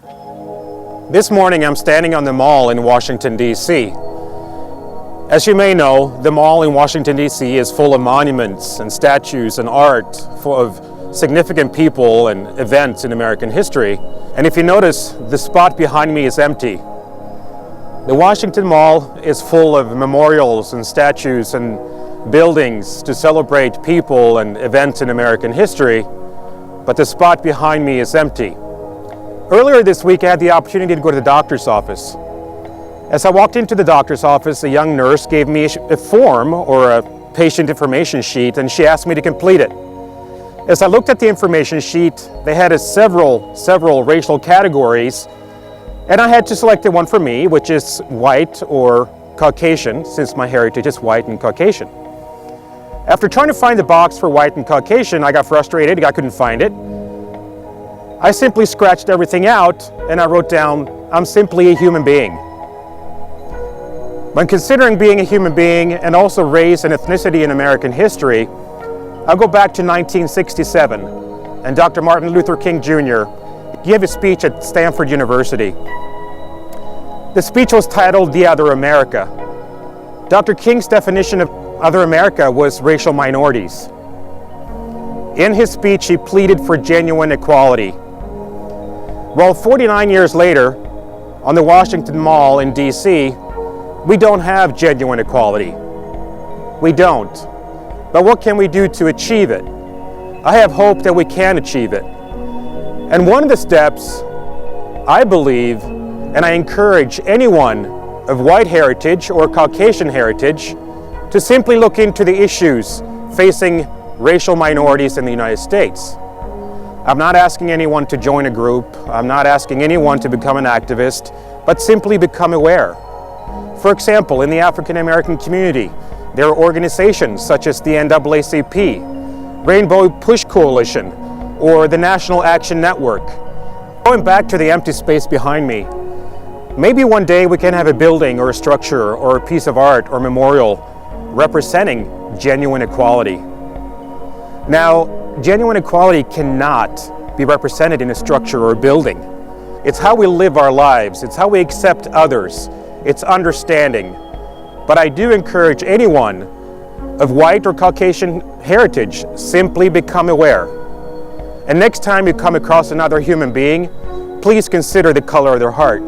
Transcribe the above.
This morning I'm standing on the Mall in Washington, D.C. As you may know, the Mall in Washington, D.C. is full of monuments and statues and art full of significant people and events in American history. And if you notice, the spot behind me is empty. The Washington Mall is full of memorials and statues and buildings to celebrate people and events in American history, but the spot behind me is empty. Earlier this week, I had the opportunity to go to the doctor's office. As I walked into the doctor's office, a young nurse gave me a form or a patient information sheet, and she asked me to complete it. As I looked at the information sheet, they had several racial categories, and I had to select the one for me, which is white or Caucasian, since my heritage is white and Caucasian. After trying to find the box for white and Caucasian, I got frustrated. I couldn't find it. I simply scratched everything out and I wrote down, I'm simply a human being. When considering being a human being and also race and ethnicity in American history, I'll go back to 1967 and Dr. Martin Luther King Jr. gave a speech at Stanford University. The speech was titled The Other America. Dr. King's definition of Other America was racial minorities. In his speech, he pleaded for genuine equality. Well, 49 years later, on the Washington Mall in D.C., we don't have genuine equality. We don't. But what can we do to achieve it? I have hope that we can achieve it. And one of the steps, I believe, and I encourage anyone of white heritage or Caucasian heritage to simply look into the issues facing racial minorities in the United States. I'm not asking anyone to join a group. I'm not asking anyone to become an activist, but simply become aware. For example, in the African American community, there are organizations such as the NAACP, Rainbow Push Coalition, or the National Action Network. Going back to the empty space behind me, maybe one day we can have a building or a structure or a piece of art or memorial representing genuine equality. Now, genuine equality cannot be represented in a structure or a building. It's how we live our lives. It's how we accept others. It's understanding. But I do encourage anyone of white or Caucasian heritage, simply become aware. And next time you come across another human being, please consider the color of their heart.